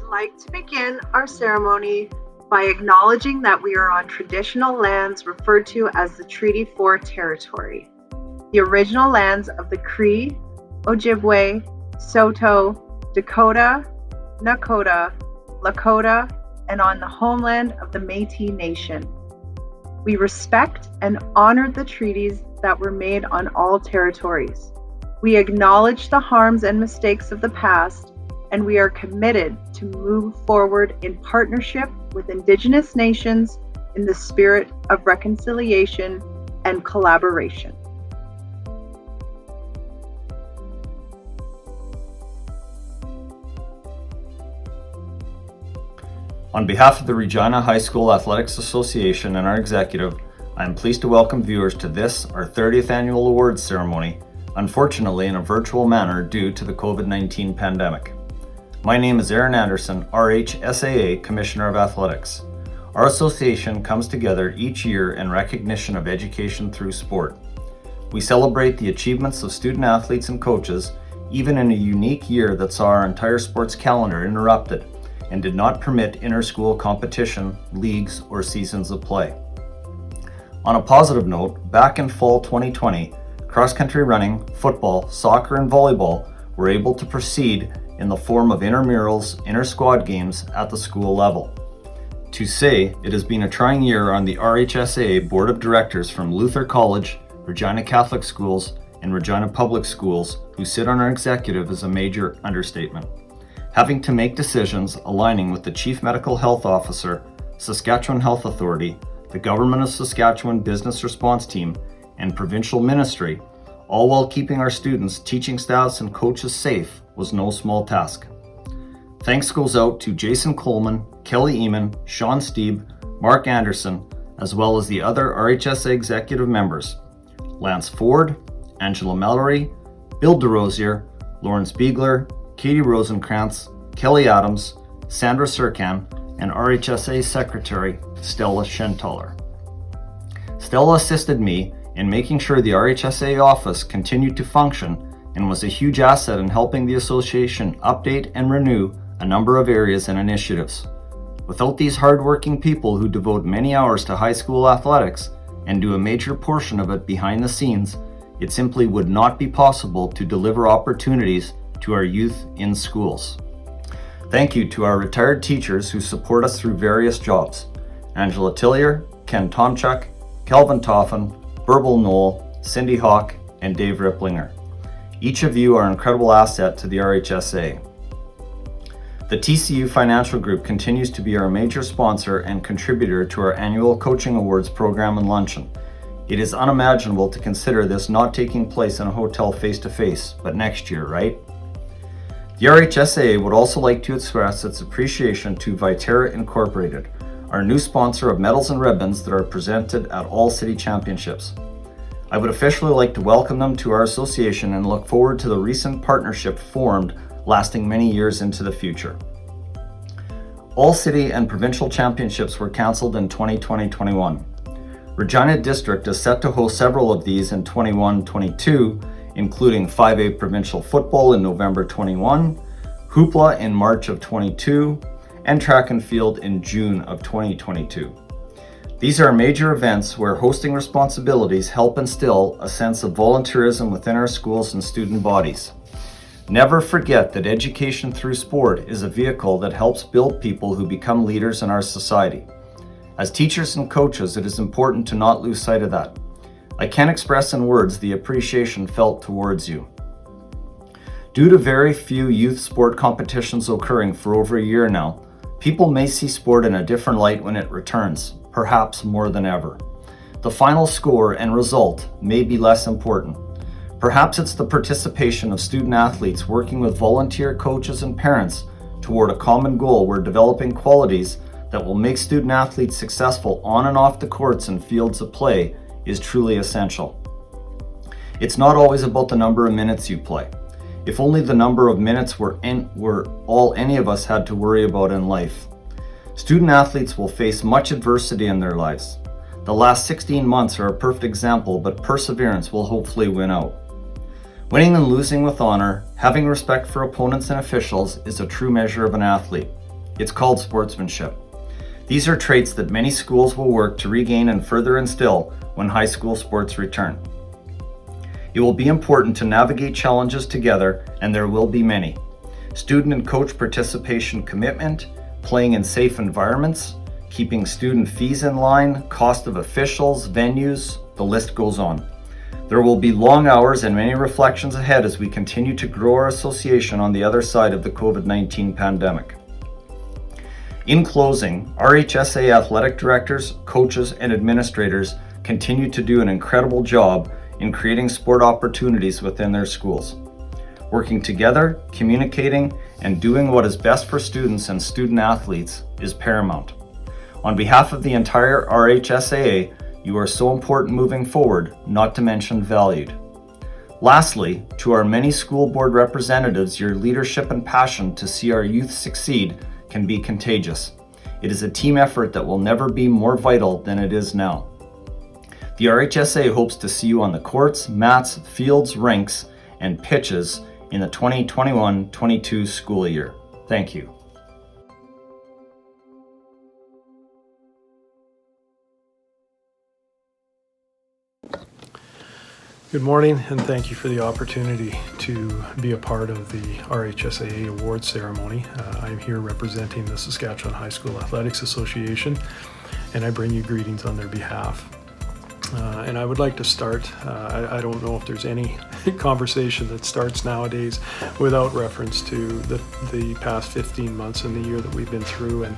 like to begin our ceremony by acknowledging that we are on traditional lands referred to as the Treaty 4 territory, the original lands of the Cree, Ojibwe, Saulteaux, Dakota, Nakota, Lakota, and on the homeland of the Métis Nation. We respect and honor the treaties that were made on all territories. We acknowledge the harms and mistakes of the past, and we are committed to move forward in partnership with Indigenous nations in the spirit of reconciliation and collaboration. On behalf of the Regina High School Athletics Association and our executive, I am pleased to welcome viewers to this, our 30th annual awards ceremony, unfortunately in a virtual manner due to the COVID-19 pandemic. My name is Aaron Anderson, RHSAA Commissioner of Athletics. Our association comes together each year in recognition of education through sport. We celebrate the achievements of student athletes and coaches, even in a unique year that saw our entire sports calendar interrupted and did not permit inter-school competition, leagues, or seasons of play. On a positive note, back in fall 2020, cross-country running, football, soccer, and volleyball were able to proceed in the form of intramurals, inter-squad games at the school level. To say it has been a trying year on the RHSAA Board of Directors from Luther College, Regina Catholic Schools, and Regina Public Schools who sit on our executive is a major understatement. Having to make decisions aligning with the Chief Medical Health Officer, Saskatchewan Health Authority, the Government of Saskatchewan Business Response Team, and Provincial Ministry, all while keeping our students, teaching staffs, and coaches safe was no small task. Thanks goes out to Jason Coleman, Kelly Eamon, Sean Steeb, Mark Anderson, as well as the other RHSA executive members, Lance Ford, Angela Mallory, Bill DeRosier, Lauren Spiegler, Katie Rosenkrantz, Kelly Adams, Sandra Serkan, and RHSA Secretary Stella Schentaler. Stella assisted me in making sure the RHSA office continued to function and was a huge asset in helping the association update and renew a number of areas and initiatives. Without these hardworking people who devote many hours to high school athletics and do a major portion of it behind the scenes, it simply would not be possible to deliver opportunities to our youth in schools. Thank you to our retired teachers who support us through various jobs: Angela Tillier, Ken Tomchuk, Kelvin Toffin, Burble Knoll, Cindy Hawk, and Dave Ripplinger. Each of you are an incredible asset to the RHSA. The TCU Financial Group continues to be our major sponsor and contributor to our annual Coaching Awards program and luncheon. It is unimaginable to consider this not taking place in a hotel face-to-face, but next year, right? The RHSAA would also like to express its appreciation to Viterra Incorporated, our new sponsor of medals and ribbons that are presented at all city championships. I would officially like to welcome them to our association and look forward to the recent partnership formed lasting many years into the future. All city and provincial championships were cancelled in 2020-21. Regina District is set to host several of these in 21-22, including 5A provincial football in November 21, hoopla in March of 22, and track and field in June of 2022. These are major events where hosting responsibilities help instill a sense of volunteerism within our schools and student bodies. Never forget that education through sport is a vehicle that helps build people who become leaders in our society. As teachers and coaches, it is important to not lose sight of that. I can't express in words the appreciation felt towards you. Due to very few youth sport competitions occurring for over a year now, people may see sport in a different light when it returns, perhaps more than ever. The final score and result may be less important. Perhaps it's the participation of student athletes working with volunteer coaches and parents toward a common goal where developing qualities that will make student athletes successful on and off the courts and fields of play is truly essential. It's not always about the number of minutes you play. If only the number of minutes were all any of us had to worry about in life. Student athletes will face much adversity in their lives. The last 16 months are a perfect example, but perseverance will hopefully win out. Winning and losing with honor, having respect for opponents and officials is a true measure of an athlete. It's called sportsmanship. These are traits that many schools will work to regain and further instill when high school sports return. It will be important to navigate challenges together, and there will be many. Student and coach participation commitment, playing in safe environments, keeping student fees in line, cost of officials, venues, the list goes on. There will be long hours and many reflections ahead as we continue to grow our association on the other side of the COVID-19 pandemic. In closing, RHSAA athletic directors, coaches, and administrators continue to do an incredible job in creating sport opportunities within their schools. Working together, communicating, and doing what is best for students and student athletes is paramount. On behalf of the entire RHSAA, you are so important moving forward, not to mention valued. Lastly, to our many school board representatives, your leadership and passion to see our youth succeed can be contagious. It is a team effort that will never be more vital than it is now. The RHSAA hopes to see you on the courts, mats, fields, rinks, and pitches in the 2021-22 school year. Thank you. Good morning, and thank you for the opportunity to be a part of the RHSAA Awards ceremony. I'm here representing the Saskatchewan High School Athletics Association, and I bring you greetings on their behalf. And I would like to start, I don't know if there's any conversation that starts nowadays without reference to the past 15 months and the year that we've been through. And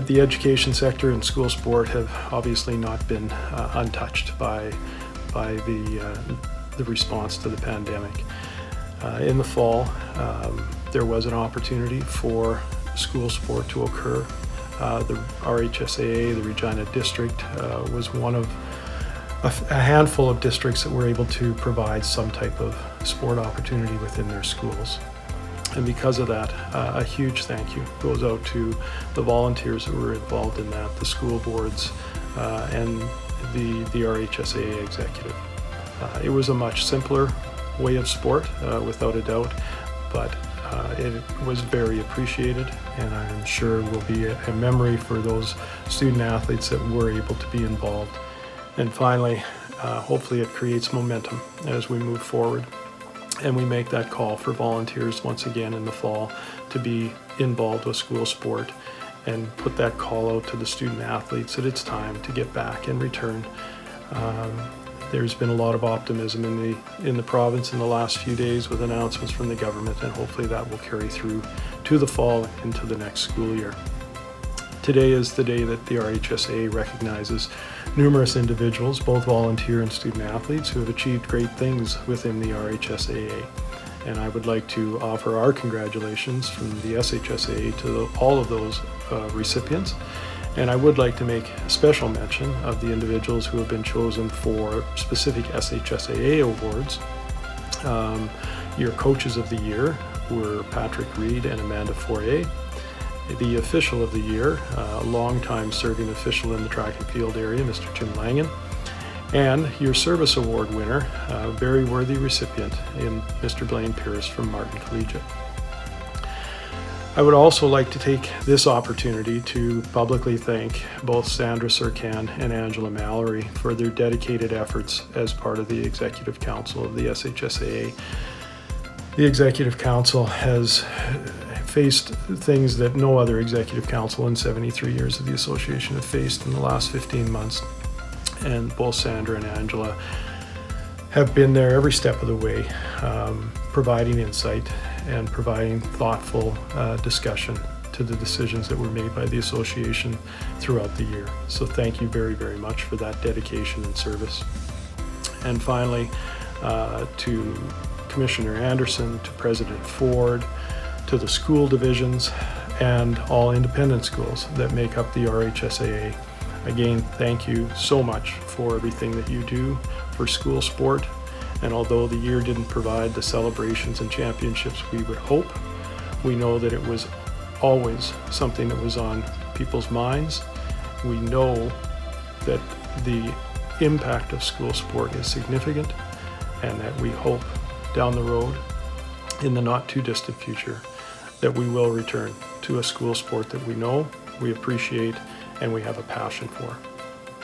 the education sector and school sport have obviously not been untouched by the response to the pandemic. In the fall, there was an opportunity for school sport to occur. The RHSAA, the Regina District, was one of a handful of districts that were able to provide some type of sport opportunity within their schools. And because of that, a huge thank you goes out to the volunteers who were involved in that, the school boards, and the RHSAA executive. It was a much simpler way of sport, without a doubt, but it was very appreciated, and I'm sure will be a memory for those student athletes that were able to be involved. And finally, hopefully it creates momentum as we move forward, and we make that call for volunteers once again in the fall to be involved with school sport, and put that call out to the student athletes that it's time to get back and return. There's been a lot of optimism in the province in the last few days with announcements from the government, and hopefully that will carry through to the fall and into the next school year. Today is the day that the RHSAA recognizes numerous individuals, both volunteer and student athletes, who have achieved great things within the RHSAA. And I would like to offer our congratulations from the SHSAA to all of those recipients. And I would like to make special mention of the individuals who have been chosen for specific SHSAA awards. Your coaches of the year were Patrick Reed and Amanda Fourier. The official of the year, a long-time serving official in the track and field area, Mr. Jim Langen. And your service award winner, a very worthy recipient in Mr. Blaine Pierce from Martin Collegiate. I would also like to take this opportunity to publicly thank both Sandra Sircan and Angela Mallory for their dedicated efforts as part of the Executive Council of the SHSAA. The Executive Council has faced things that no other Executive Council in 73 years of the association have faced in the last 15 months. And both Sandra and Angela have been there every step of the way, providing insight and providing thoughtful discussion to the decisions that were made by the association throughout the year. So thank you very, very much for that dedication and service. And finally, to Commissioner Anderson, to President Ford, to the school divisions, and all independent schools that make up the RHSAA. Again, thank you so much for everything that you do for school sport. And although the year didn't provide the celebrations and championships we would hope, we know that it was always something that was on people's minds. We know that the impact of school sport is significant, and that we hope down the road, in the not too distant future, that we will return to to a school sport that we know, we appreciate, and we have a passion for.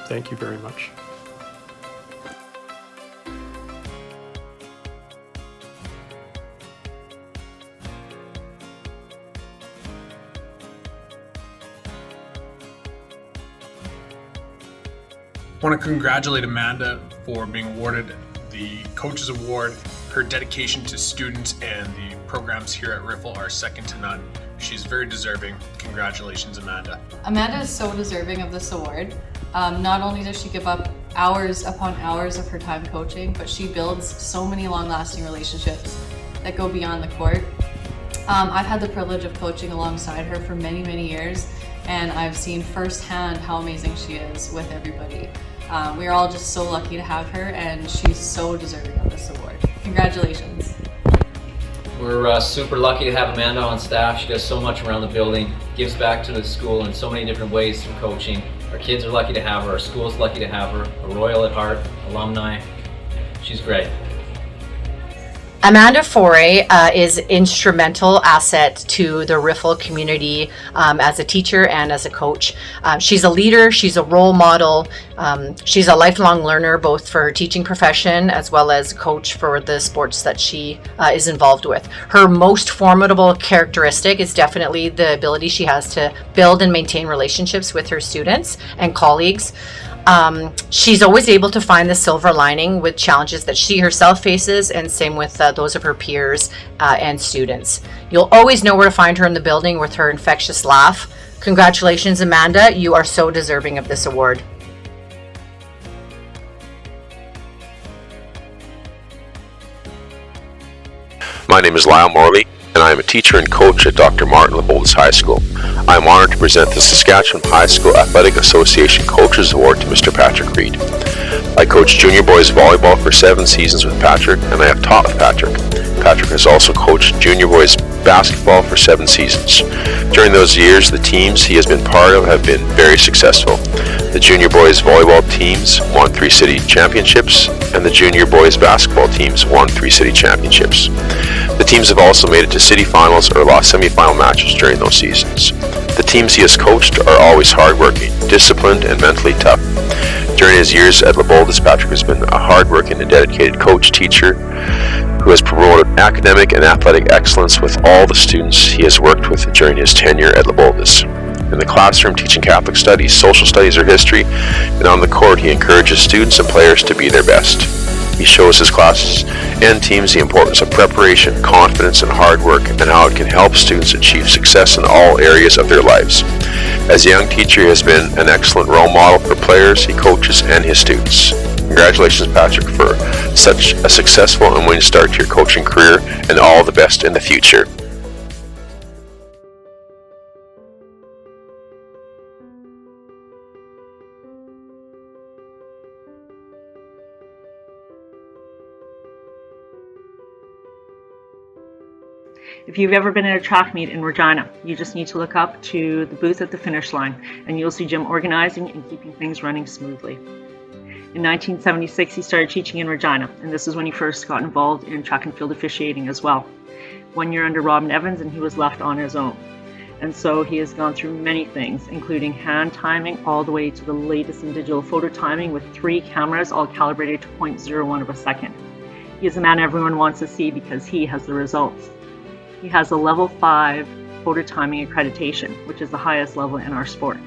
Thank you very much. I want to congratulate Amanda for being awarded the Coaches Award. Her dedication to students and the programs here at Riffle are second to none. She's very deserving. Congratulations, Amanda. Amanda is so deserving of this award. Not only does she give up hours upon hours of her time coaching, but she builds so many long-lasting relationships that go beyond the court. I've had the privilege of coaching alongside her for many, many years, and I've seen firsthand how amazing she is with everybody. We are all just so lucky to have her, and she's so deserving of this award. Congratulations. We're super lucky to have Amanda on staff. She does so much around the building, gives back to the school in so many different ways through coaching. Our kids are lucky to have her, our school's lucky to have her, a Royal at heart, alumni. She's great. Amanda Foray is instrumental asset to the Riffle community as a teacher and as a coach. She's a leader, she's a role model, she's a lifelong learner both for her teaching profession as well as coach for the sports that she is involved with. Her most formidable characteristic is definitely the ability she has to build and maintain relationships with her students and colleagues. She's always able to find the silver lining with challenges that she herself faces, and same with those of her peers and students. You'll always know where to find her in the building with her infectious laugh. Congratulations, Amanda. You are so deserving of this award. My name is Lyle Morley, and I am a teacher and coach at Dr. Martin LeBoldus High School. I am honored to present the Saskatchewan High School Athletic Association Coaches Award to Mr. Patrick Reed. I coached junior boys volleyball for 7 seasons with Patrick, and I have taught with Patrick. Patrick has also coached junior boys basketball for 7 seasons. During those years, the teams he has been part of have been very successful. The junior boys volleyball teams won 3 city championships, and the junior boys basketball teams won 3 city championships. The teams have also made it to city finals or lost semifinal matches during those seasons. The teams he has coached are always hardworking, disciplined, and mentally tough. During his years at LeBoldus, Patrick has been a hardworking and dedicated coach-teacher who has promoted academic and athletic excellence with all the students he has worked with during his tenure at LeBoldus. In the classroom, teaching Catholic studies, social studies, or history, and on the court, he encourages students and players to be their best. He shows his classes and teams the importance of preparation, confidence, and hard work, and how it can help students achieve success in all areas of their lives. As a young teacher, he has been an excellent role model for players he coaches and his students. Congratulations, Patrick, for such a successful and winning start to your coaching career, and all the best in the future. If you've ever been at a track meet in Regina, you just need to look up to the booth at the finish line, and you'll see Jim organizing and keeping things running smoothly. In 1976, he started teaching in Regina, and this is when he first got involved in track and field officiating as well. 1 year under Robin Evans, and he was left on his own. And so he has gone through many things, including hand timing all the way to the latest in digital photo timing with 3 cameras all calibrated to 0.01 of a second. He is a man everyone wants to see because he has the results. He has a level 5 photo timing accreditation, which is the highest level in our sport.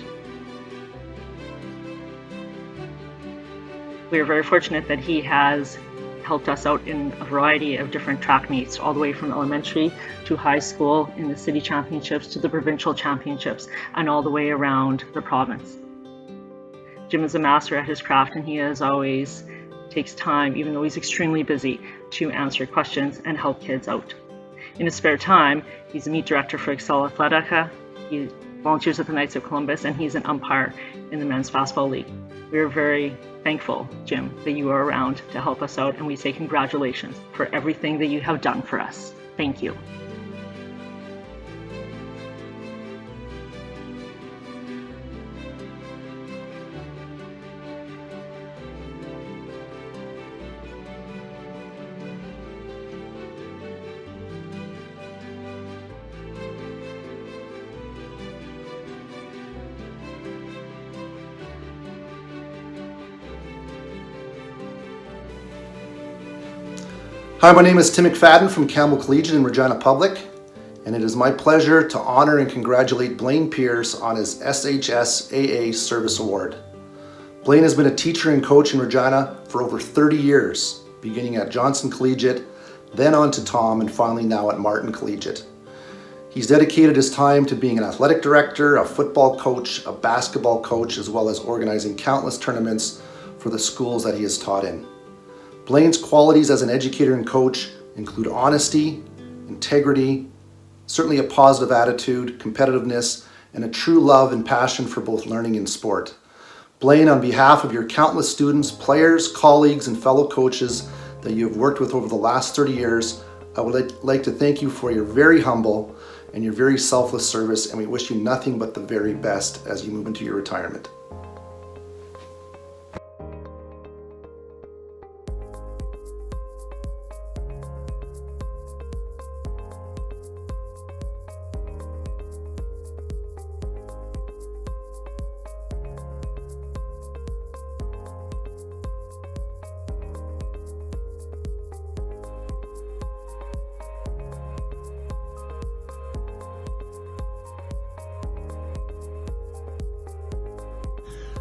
We are very fortunate that he has helped us out in a variety of different track meets, all the way from elementary to high school, in the city championships to the provincial championships, and all the way around the province. Jim is a master at his craft, and he as always takes time, even though he's extremely busy, to answer questions and help kids out. In his spare time, he's a meet director for Excel Athletica, he volunteers at the Knights of Columbus, and he's an umpire in the Men's Fastball League. We are very thankful, Jim, that you are around to help us out, and we say congratulations for everything that you have done for us. Thank you. Hi, my name is Tim McFadden from Campbell Collegiate in Regina Public, and it is my pleasure to honor and congratulate Blaine Pierce on his RHSAA Service Award. Blaine has been a teacher and coach in Regina for over 30 years, beginning at Johnson Collegiate, then on to Tom, and finally now at Martin Collegiate. He's dedicated his time to being an athletic director, a football coach, a basketball coach, as well as organizing countless tournaments for the schools that he has taught in. Blaine's qualities as an educator and coach include honesty, integrity, certainly a positive attitude, competitiveness, and a true love and passion for both learning and sport. Blaine, on behalf of your countless students, players, colleagues, and fellow coaches that you have worked with over the last 30 years, I would like to thank you for your very humble and your very selfless service, and we wish you nothing but the very best as you move into your retirement.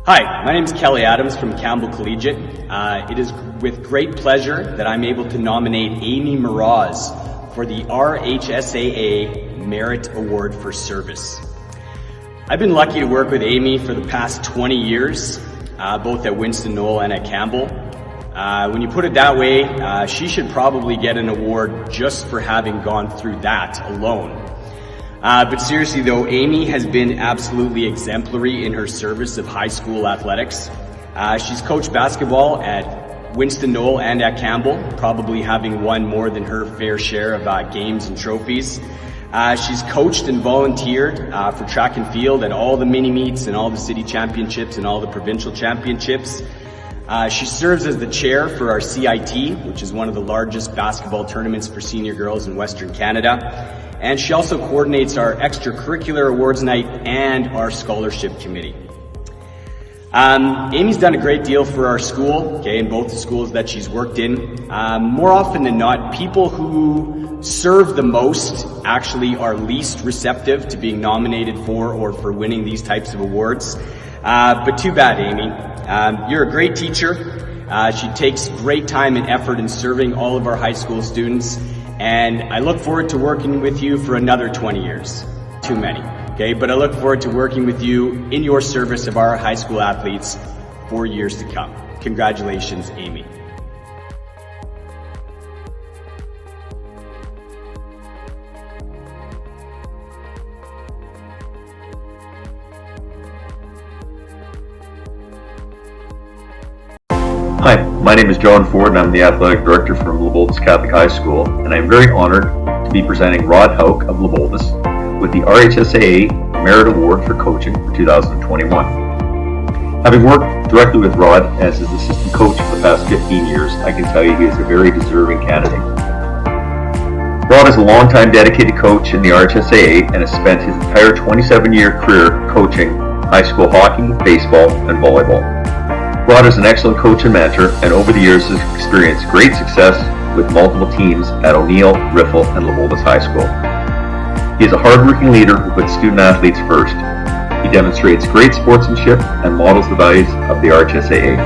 Hi, my name is Kelly Adams from Campbell Collegiate. It is with great pleasure that I'm able to nominate Amy Mraz for the RHSAA Merit Award for Service. I've been lucky to work with Amy for the past 20 years, both at Winston Knoll and at Campbell. When you put it that way, she should probably get an award just for having gone through that alone. But seriously though, Amy has been absolutely exemplary in her service of high school athletics. She's coached basketball at Winston Knoll and at Campbell, probably having won more than her fair share of games and trophies. She's coached and volunteered for track and field at all the mini meets and all the city championships and all the provincial championships. She serves as the chair for our CIT, which is one of the largest basketball tournaments for senior girls in Western Canada. And she also coordinates our extracurricular awards night and our scholarship committee. Amy's done a great deal for our school, in both the schools that she's worked in. More often than not, people who serve the most actually are least receptive to being nominated for or for winning these types of awards. But too bad, Amy. You're a great teacher. She takes great time and effort in serving all of our high school students. And I look forward to working with you for another 20 years. Too many, but I look forward to working with you in your service of our high school athletes for years to come. Congratulations, Amy. Hi, my name is John Ford and I'm the Athletic Director from Leboltis Catholic High School, and I'm very honored to be presenting Rod Hauk of Leboltis with the RHSAA Merit Award for Coaching for 2021. Having worked directly with Rod as his assistant coach for the past 15 years, I can tell you he is a very deserving candidate. Rod is a longtime dedicated coach in the RHSAA and has spent his entire 27-year career coaching high school hockey, baseball, and volleyball. Rod is an excellent coach and mentor, and over the years has experienced great success with multiple teams at O'Neill, Riffle, and Leboltis High School. He is a hard-working leader who puts student athletes first. He demonstrates great sportsmanship and models the values of the RHSAA.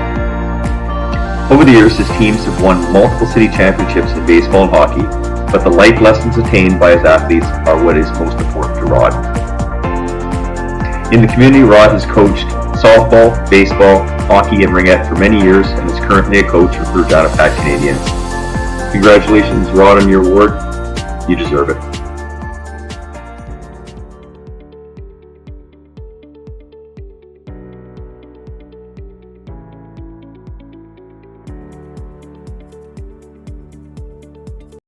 Over the years, his teams have won multiple city championships in baseball and hockey, but the life lessons attained by his athletes are what is most important to Rod. In the community, Rod has coached softball, baseball, hockey, and ringette for many years and is currently a coach for Regina Pat Canadians. Congratulations, Rod, on your award. You deserve it.